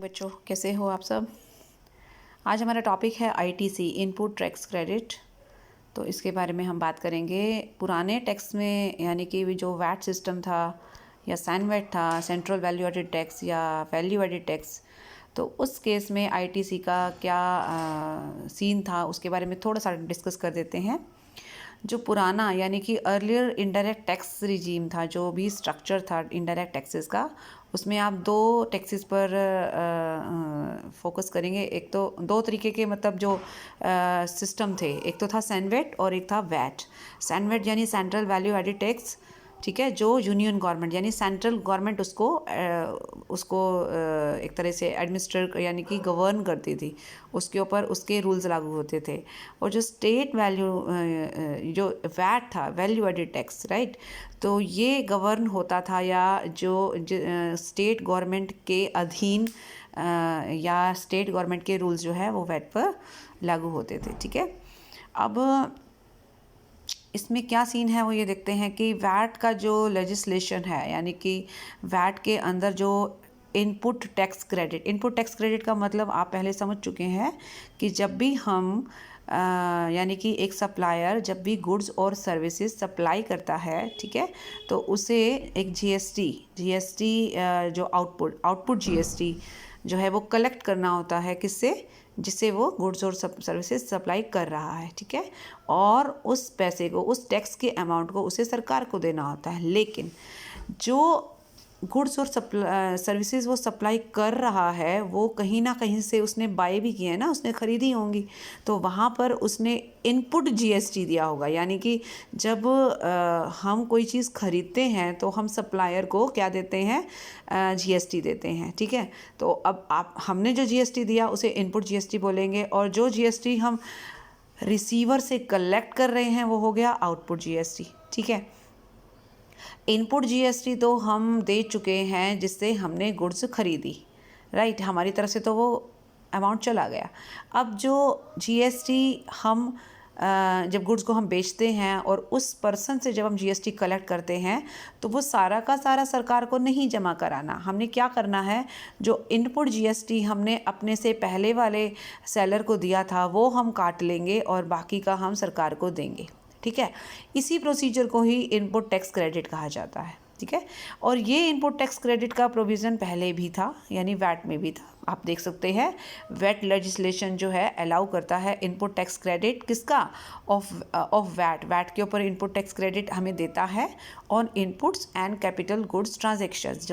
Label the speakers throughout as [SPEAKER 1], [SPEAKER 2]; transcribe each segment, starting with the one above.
[SPEAKER 1] बच्चों कैसे हो आप सब। आज हमारा टॉपिक है आईटीसी इनपुट टैक्स क्रेडिट। तो इसके बारे में हम बात करेंगे। पुराने टैक्स में यानी कि जो वैट सिस्टम था या सैनवेट था, सेंट्रल वैल्यू एडेड टैक्स या वैल्यू एडेड टैक्स, तो उस केस में आईटीसी का क्या सीन था उसके बारे में थोड़ा सा डिस्कस कर देते हैं। जो पुराना यानी कि अर्लियर इनडायरेक्ट टैक्स रिजीम था, जो भी स्ट्रक्चर था इनडायरेक्ट टैक्सेस का, उसमें आप दो टैक्सेस पर फोकस करेंगे। एक तो दो तरीके के मतलब जो सिस्टम थे, एक तो था सैनवेट और एक था वैट। सैनवेट यानी सेंट्रल वैल्यू एडेड टैक्स, ठीक है, जो यूनियन गवर्नमेंट यानी सेंट्रल गवर्नमेंट उसको एक तरह से एडमिनिस्टर यानी कि गवर्न करती थी, उसके ऊपर उसके रूल्स लागू होते थे। और जो स्टेट वैल्यू जो वैट था, वैल्यू एडेड टैक्स, राइट, तो ये गवर्न होता था या जो स्टेट गवर्नमेंट के अधीन या स्टेट गवर्नमेंट के रूल्स जो है वो वैट पर लागू होते थे, ठीक है। अब इसमें क्या सीन है वो ये देखते हैं कि वैट का जो लेजिस्लेशन है, यानी कि वैट के अंदर जो इनपुट टैक्स क्रेडिट का मतलब आप पहले समझ चुके हैं कि जब भी हम यानी कि एक सप्लायर जब भी गुड्स और सर्विसेज सप्लाई करता है, ठीक है, तो उसे एक जीएसटी जो आउटपुट जीएसटी जो है वो कलेक्ट करना होता है, किससे, जिससे वो गुड्स और सर्विसेज सप्लाई कर रहा है, ठीक है। और उस पैसे को, उस टैक्स के अमाउंट को उसे सरकार को देना होता है। लेकिन जो गुड्स और सर्विसेज वो सप्लाई कर रहा है, वो कहीं ना कहीं से उसने बाय भी किए हैं ना, उसने खरीदी होंगी, तो वहाँ पर उसने इनपुट जीएसटी दिया होगा। यानी कि जब हम कोई चीज़ खरीदते हैं तो हम सप्लायर को क्या देते हैं, जीएसटी देते हैं, ठीक है। तो अब हमने जो जीएसटी दिया उसे इनपुट जीएसटी बोलेंगे, और जो जीएसटी हम रिसीवर से कलेक्ट कर रहे हैं वो हो गया आउटपुट जीएसटी, ठीक है। इनपुट जीएसटी तो हम दे चुके हैं जिससे हमने गुड्स खरीदी, राइट, हमारी तरफ से तो वो अमाउंट चला गया। अब जो जीएसटी हम जब गुड्स को हम बेचते हैं और उस पर्सन से जब हम जीएसटी कलेक्ट करते हैं, तो वो सारा का सारा सरकार को नहीं जमा कराना। हमने क्या करना है, जो इनपुट जीएसटी हमने अपने से पहले वाले सेलर को दिया था वो हम काट लेंगे और बाकी का हम सरकार को देंगे, ठीक है। इसी प्रोसीजर को ही इनपुट टैक्स क्रेडिट कहा जाता है, ठीक है। और ये इनपुट टैक्स क्रेडिट का प्रोविज़न पहले भी था, यानी वैट में भी था। आप देख सकते हैं वैट लेजिस्लेशन जो है अलाउ करता है इनपुट टैक्स क्रेडिट, किसका, ऑफ वैट के ऊपर इनपुट टैक्स क्रेडिट हमें देता है on inputs and capital goods transactions.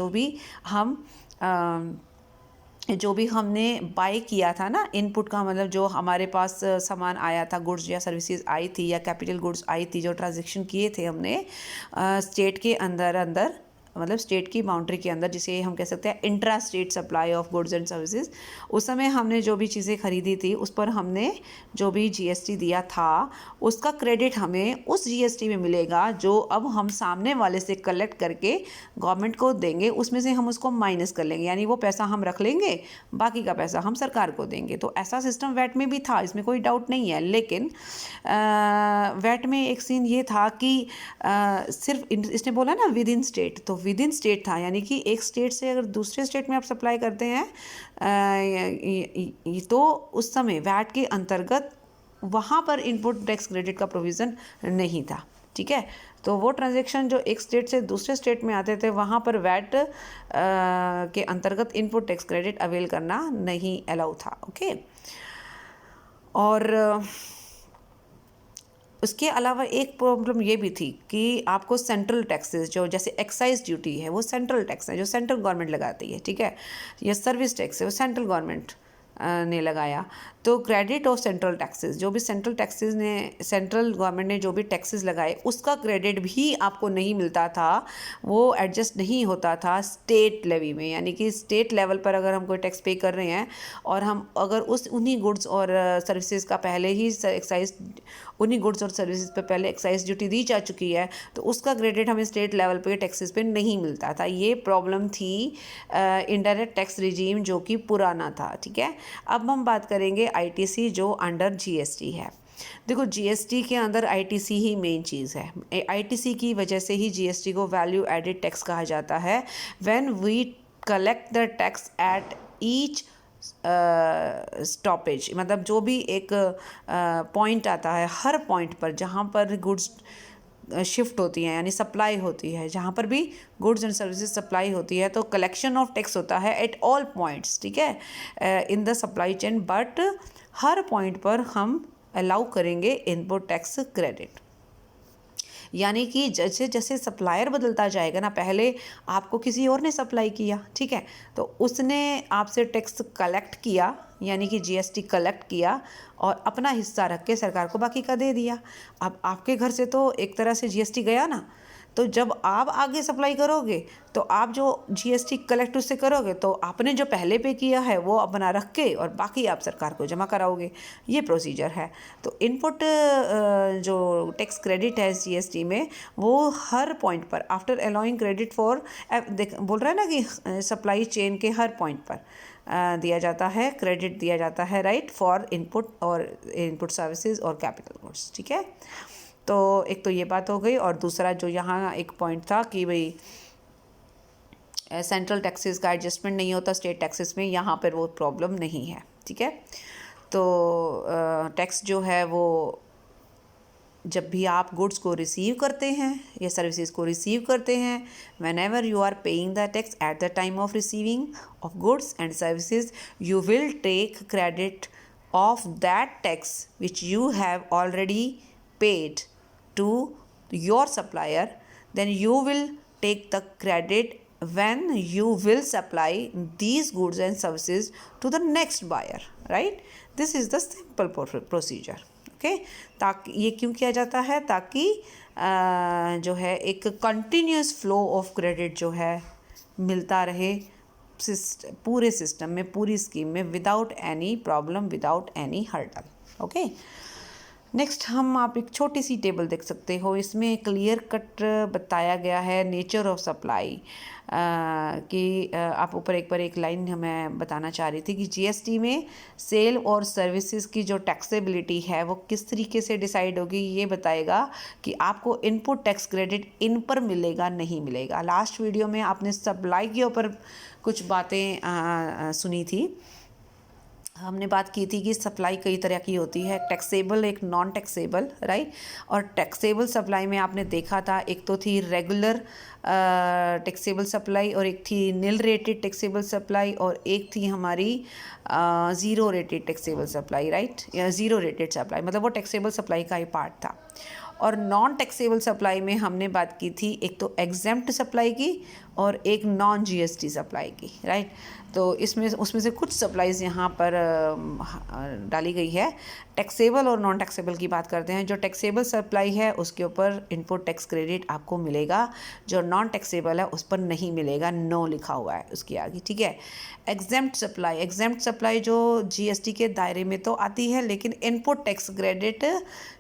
[SPEAKER 1] जो भी हमने बाय किया था ना, इनपुट का मतलब जो हमारे पास सामान आया था, गुड्स या सर्विसेज आई थी या कैपिटल गुड्स आई थी, जो ट्रांजैक्शन किए थे हमने स्टेट के अंदर मतलब स्टेट की बाउंड्री के अंदर, जिसे हम कह सकते हैं intra state supply of goods and services, उस समय हमने जो भी चीज़ें खरीदी थी उस पर हमने जो भी जीएसटी दिया था उसका क्रेडिट हमें उस जीएसटी में मिलेगा, जो अब हम सामने वाले से कलेक्ट करके गवर्नमेंट को देंगे, उसमें से हम उसको माइनस कर लेंगे, यानी वो पैसा हम रख लेंगे, बाकी का पैसा हम सरकार को देंगे। तो ऐसा सिस्टम वैट में भी था, इसमें कोई डाउट नहीं है। लेकिन वैट में एक सीन ये था कि सिर्फ इसने बोला ना विद इन स्टेट, तो विद इन स्टेट था, यानी कि एक स्टेट से अगर दूसरे स्टेट में आप सप्लाई करते हैं तो उस समय वैट के अंतर्गत वहाँ पर इनपुट टैक्स क्रेडिट का प्रोविज़न नहीं था, ठीक है। तो वो ट्रांजैक्शन जो एक स्टेट से दूसरे स्टेट में आते थे, वहाँ पर वैट के अंतर्गत इनपुट टैक्स क्रेडिट अवेल करना नहीं अलाउ था, ओके। और उसके अलावा एक प्रॉब्लम ये भी थी कि आपको सेंट्रल टैक्सेस, जो जैसे एक्साइज ड्यूटी है वो सेंट्रल टैक्स है जो सेंट्रल गवर्नमेंट लगाती है, ठीक है। ये सर्विस टैक्स है वो सेंट्रल गवर्नमेंट ने लगाया। तो क्रेडिट ऑफ सेंट्रल टैक्सेस, जो भी सेंट्रल गवर्नमेंट ने जो भी टैक्सेस लगाए उसका क्रेडिट भी आपको नहीं मिलता था, वो एडजस्ट नहीं होता था स्टेट लेवी में। यानी कि स्टेट लेवल पर अगर हम कोई टैक्स पे कर रहे हैं और हम अगर उन्हीं गुड्स और सर्विसेज का पहले ही उन्हीं गुड्स और सर्विसेज पर पहले एक्साइज ड्यूटी दी जा चुकी है, तो उसका क्रेडिट हमें स्टेट लेवल पे टैक्सेस पे नहीं मिलता था। ये प्रॉब्लम थी इनडायरेक्ट टैक्स रिजीम जो कि पुराना था, ठीक है। अब हम बात करेंगे आईटीसी जो अंडर जीएसटी है। देखो जीएसटी के अंदर आईटीसी ही मेन चीज़ है। आईटीसी की वजह से ही जीएसटी को वैल्यू एडेड टैक्स कहा जाता है। When we collect the tax at each stoppage, मतलब जो भी एक पॉइंट आता है, हर पॉइंट पर जहाँ पर गुड्स शिफ्ट होती हैं यानी सप्लाई होती है, जहाँ पर भी गुड्स एंड सर्विसेज सप्लाई होती है, तो कलेक्शन ऑफ टैक्स होता है एट ऑल पॉइंट्स, ठीक है, in the supply chain, but her point पर हम अलाउ करेंगे इनपुट टैक्स क्रेडिट। यानी कि जैसे जैसे सप्लायर बदलता जाएगा ना, पहले आपको किसी और ने सप्लाई किया, ठीक है, तो उसने आपसे टैक्स कलेक्ट किया यानी कि जीएसटी कलेक्ट किया और अपना हिस्सा रख के सरकार को बाकी का दे दिया। अब आपके घर से तो एक तरह से जीएसटी गया ना, तो जब आप आगे सप्लाई करोगे तो आप जो जीएसटी कलेक्ट उससे करोगे तो आपने जो पहले पे किया है वो अपना रख के और बाकी आप सरकार को जमा कराओगे। ये प्रोसीजर है। तो इनपुट जो टैक्स क्रेडिट है जीएसटी में, वो हर पॉइंट पर आफ्टर अलाउइंग क्रेडिट फॉर, बोल रहा है ना कि सप्लाई चेन के हर पॉइंट पर दिया जाता है, क्रेडिट दिया जाता है, राइट, फॉर इनपुट और इनपुट सर्विसेज और कैपिटल गुड्स, ठीक है। तो एक तो ये बात हो गई, और दूसरा जो यहाँ एक पॉइंट था कि भाई सेंट्रल टैक्सेस का एडजस्टमेंट नहीं होता स्टेट टैक्सेस में, यहाँ पर वो प्रॉब्लम नहीं है, ठीक है। तो टैक्स जो है वो जब भी आप गुड्स को रिसीव करते हैं या सर्विसेज को रिसीव करते हैं, whenever you are paying the tax at the time of receiving of goods and services, you will take credit of that tax which you have already paid to your supplier, then you will take the credit when you will supply these goods and services to the next buyer, right? This is the simple procedure, okay? ताकि ये क्यों किया जाता है, ताकि जो है एक कंटिन्यूस फ्लो ऑफ क्रेडिट जो है मिलता रहे पूरे सिस्टम में, पूरी स्कीम में, without any problem, without any hurdle, okay. Next हम आप एक छोटी सी टेबल देख सकते हो, इसमें क्लियर कट बताया गया है नेचर ऑफ सप्लाई कि आप ऊपर एक पर एक लाइन मैं बताना चाह रही थी कि जीएसटी में सेल और सर्विसेज की जो टैक्सेबिलिटी है वो किस तरीके से डिसाइड होगी, ये बताएगा कि आपको इनपुट टैक्स क्रेडिट इन पर मिलेगा नहीं मिलेगा। लास्ट वीडियो में आपने सप्लाई के ऊपर कुछ बातें सुनी थी। हमने बात की थी कि सप्लाई कई तरह की होती है, टैक्सेबल, एक नॉन टैक्सेबल, राइट। और टैक्सेबल सप्लाई में आपने देखा था एक तो थी रेगुलर टैक्सेबल सप्लाई, और एक थी निल रेटेड टैक्सेबल सप्लाई, और एक थी हमारी zero rated taxable supply, right, या ज़ीरो रेटेड सप्लाई, मतलब वो टैक्सेबल सप्लाई का ही पार्ट था। और नॉन टैक्सेबल सप्लाई में हमने बात की थी एक तो एग्जेम्प्ट सप्लाई की और एक नॉन जीएसटी सप्लाई की, राइट। तो उसमें से कुछ सप्लाईज़ यहाँ पर डाली गई है। टैक्सेबल और नॉन टैक्सेबल की बात करते हैं। जो टैक्सेबल सप्लाई है उसके ऊपर इनपुट टैक्स क्रेडिट आपको मिलेगा, जो नॉन टैक्सेबल है उस पर नहीं मिलेगा, नो लिखा हुआ है उसके आगे, ठीक है। एग्जेम्प्ट सप्लाई जो जीएसटी के दायरे में तो आती है, लेकिन इनपुट टैक्स क्रेडिट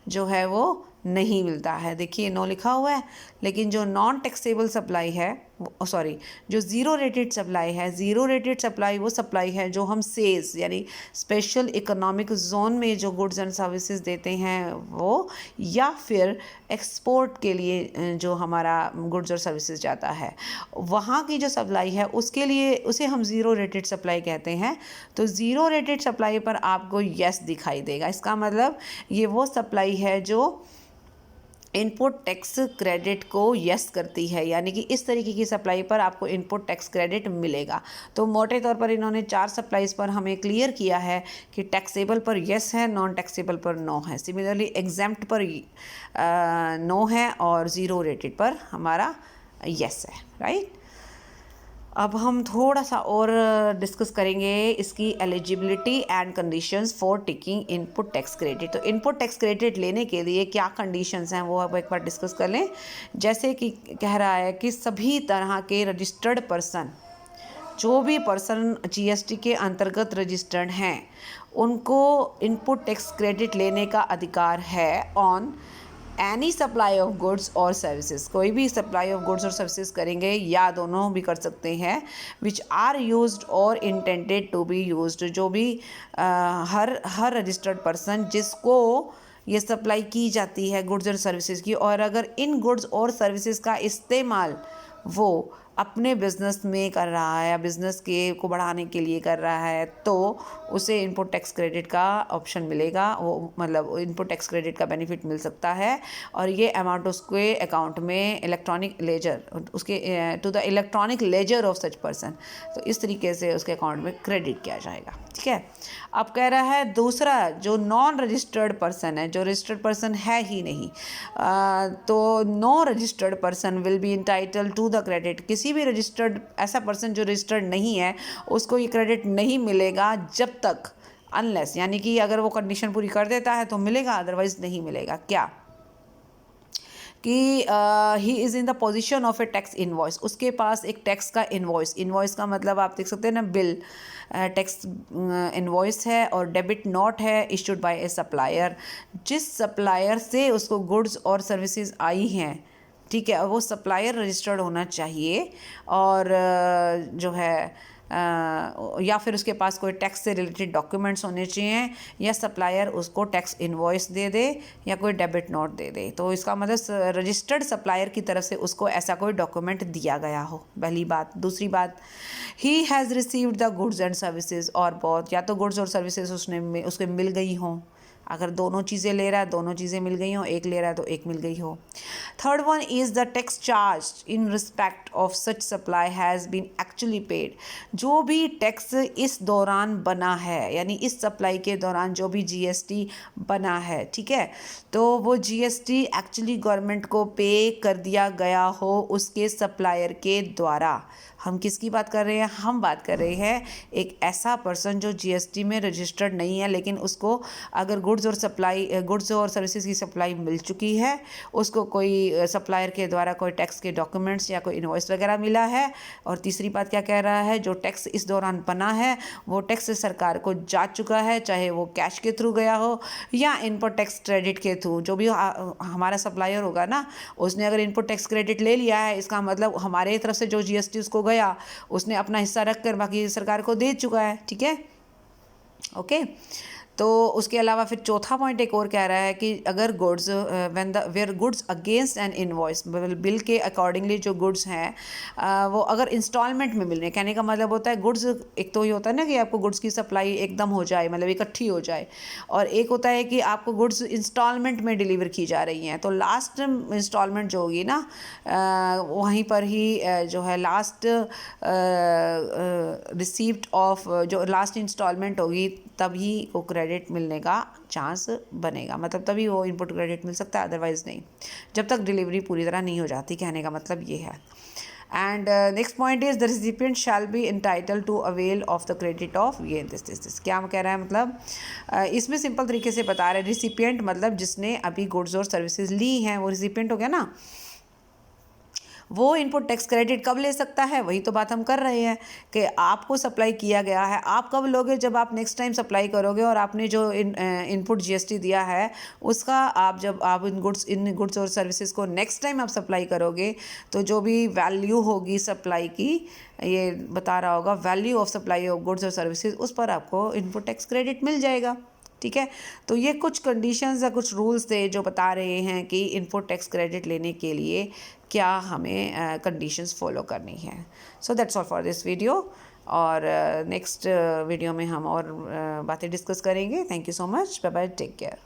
[SPEAKER 1] जो है वो नहीं मिलता है, देखिए नो लिखा हुआ है। लेकिन जो नॉन टैक्सेबल सप्लाई है, जो ज़ीरो रेटेड सप्लाई है, ज़ीरो रेटेड सप्लाई वो सप्लाई है जो हम सेज यानी स्पेशल इकोनॉमिक जोन में जो गुड्स एंड सर्विसेज देते हैं वो, या फिर एक्सपोर्ट के लिए जो हमारा गुड्स और सर्विसेज जाता है, वहाँ की जो सप्लाई है उसके लिए उसे हम ज़ीरो रेटेड सप्लाई कहते हैं। तो ज़ीरो रेटेड सप्लाई पर आपको यस दिखाई देगा, इसका मतलब ये वो सप्लाई है जो इनपुट टैक्स क्रेडिट को यस करती है, यानी कि इस तरीके की सप्लाई पर आपको इनपुट टैक्स क्रेडिट मिलेगा। तो मोटे तौर पर इन्होंने 4 सप्लाईज पर हमें क्लियर किया है कि टैक्सेबल पर यस है, नॉन टैक्सेबल पर नो है, सिमिलरली एग्जेम्प्ट पर नो है, और ज़ीरो रेटेड पर हमारा यस है, राइट। अब हम थोड़ा सा और डिस्कस करेंगे इसकी eligibility and conditions for taking input tax credit. तो इनपुट टैक्स क्रेडिट लेने के लिए क्या कंडीशंस हैं वो अब एक बार डिस्कस कर लें। जैसे कि कह रहा है कि सभी तरह के रजिस्टर्ड पर्सन, जो भी पर्सन जीएसटी के अंतर्गत रजिस्टर्ड हैं, उनको इनपुट टैक्स क्रेडिट लेने का अधिकार है on any supply of goods और सर्विसेज। कोई भी सप्लाई ऑफ गुड्स और सर्विसेज करेंगे या दोनों भी कर सकते हैं, विच आर यूज्ड और इंटेंडेड टू बी यूज्ड। जो भी हर रजिस्टर्ड पर्सन जिसको ये सप्लाई की जाती है गुड्स और सर्विसेज की, और अगर इन गुड्स और सर्विसेज का इस्तेमाल वो अपने बिजनेस में कर रहा है या बिजनेस के को बढ़ाने के लिए कर रहा है तो उसे इनपुट टैक्स क्रेडिट का ऑप्शन मिलेगा, वो मतलब इनपुट टैक्स क्रेडिट का बेनिफिट मिल सकता है। और ये अमाउंट उसके अकाउंट में इलेक्ट्रॉनिक लेजर उसके to the electronic ledger of such person, तो इस तरीके से उसके अकाउंट में क्रेडिट किया जाएगा। ठीक है, अब कह रहा है दूसरा जो नॉन रजिस्टर्ड पर्सन है, जो रजिस्टर्ड पर्सन है ही नहीं, तो no registered person will be entitled to the credit. किसी भी रजिस्टर्ड ऐसा पर्सन जो रजिस्टर्ड नहीं है उसको ये क्रेडिट नहीं मिलेगा जब तक, अनलेस यानी कि अगर वो कंडीशन पूरी कर देता है तो मिलेगा, अदरवाइज नहीं मिलेगा। क्या कि he is in the position of A tax invoice, उसके पास एक टैक्स का इनवॉइस, इनवॉइस का मतलब आप देख सकते हैं ना बिल, टैक्स इनवॉइस है और डेबिट नोट है इशूड बाय ए सप्लायर, जिस सप्लायर से उसको गुड्स और सर्विसेज आई हैं, ठीक है, वो सप्लायर रजिस्टर्ड होना चाहिए। और जो है या फिर उसके पास कोई टैक्स से रिलेटेड डॉक्यूमेंट्स होने चाहिए, या सप्लायर उसको टैक्स इनवॉइस दे दे या कोई डेबिट नोट दे दे। तो इसका मतलब रजिस्टर्ड सप्लायर की तरफ से उसको ऐसा कोई डॉक्यूमेंट दिया गया हो, पहली बात। दूसरी बात, he has received the goods and services, और बहुत या तो गुड्स और सर्विसेज उसके मिल गई हों, अगर दोनों चीज़ें ले रहा है दोनों चीज़ें मिल गई हो, एक ले रहा है तो एक मिल गई हो। Third one is the tax charge in respect of such supply has been actually paid, जो भी टैक्स इस दौरान बना है, यानी इस सप्लाई के दौरान जो भी जीएसटी बना है, ठीक है, तो वो जीएसटी एक्चुअली गवर्नमेंट को पे कर दिया गया हो उसके सप्लायर के द्वारा। हम किसकी बात कर रहे हैं? हम बात कर रहे हैं एक ऐसा पर्सन जो जीएसटी में रजिस्टर्ड नहीं है, लेकिन उसको अगर गुड्स और सर्विसेज की सप्लाई मिल चुकी है, उसको कोई सप्लायर के द्वारा कोई टैक्स के डॉक्यूमेंट्स या कोई इनवॉइस वगैरह मिला है। और तीसरी बात क्या कह रहा है, जो टैक्स इस दौरान बना है वो टैक्स सरकार को जा चुका है, चाहे वो कैश के थ्रू गया हो या इनपुट टैक्स क्रेडिट के थ्रू। जो भी हमारा सप्लायर होगा ना, उसने अगर इनपुट टैक्स क्रेडिट ले लिया है, इसका मतलब हमारे तरफ से जो जीएसटी उसको गया उसने अपना हिस्सा रख कर बाकी सरकार को दे चुका है। ठीक है, ओके। तो उसके अलावा फिर चौथा पॉइंट एक और कह रहा है कि अगर goods where goods against an invoice, bill के अकॉर्डिंगली जो गुड्स हैं वो अगर इंस्टॉलमेंट में मिल रहे हैं, कहने का मतलब होता है गुड्स, एक तो ये होता है ना कि आपको गुड्स की सप्लाई एकदम हो जाए, मतलब इकट्ठी हो जाए, और एक होता है कि आपको गुड्स इंस्टॉलमेंट में डिलीवर की जा रही हैं। तो लास्ट इंस्टॉलमेंट जो होगी ना, वहीं पर ही जो है लास्ट रिसीप्ट ऑफ जो लास्ट इंस्टॉलमेंट होगी तभी वो क्रेडिट मिलने का चांस बनेगा, मतलब तभी वो इनपुट क्रेडिट मिल सकता है, अदरवाइज नहीं, जब तक डिलीवरी पूरी तरह नहीं हो जाती। कहने का मतलब ये है। And next point is the recipient shall be entitled to avail of the credit of ये दिस। क्या कह रहा है, मतलब इसमें सिंपल तरीके से बता रहे हैं, रिसिपिएंट मतलब जिसने अभी गुड्स और सर्विसेज ली हैं वो रिसिपिएंट हो गया ना। वो इनपुट टैक्स क्रेडिट कब ले सकता है, वही तो बात हम कर रहे हैं कि आपको सप्लाई किया गया है, आप कब लोगे, जब आप नेक्स्ट टाइम सप्लाई करोगे और आपने जो इनपुट जीएसटी दिया है उसका जब आप इन गुड्स और सर्विसेज को नेक्स्ट टाइम आप सप्लाई करोगे, तो जो भी वैल्यू होगी सप्लाई की, ये बता रहा होगा value of supply of goods और सर्विसेज, उस पर आपको इनपुट टैक्स क्रेडिट मिल जाएगा। ठीक है, तो ये कुछ कंडीशंस या कुछ रूल्स थे जो बता रहे हैं कि इनपुट टैक्स क्रेडिट लेने के लिए क्या हमें कंडीशंस फॉलो करनी है। So that's all for this video, और नेक्स्ट वीडियो में हम और बातें डिस्कस करेंगे। Thank you so much, bye bye, take care.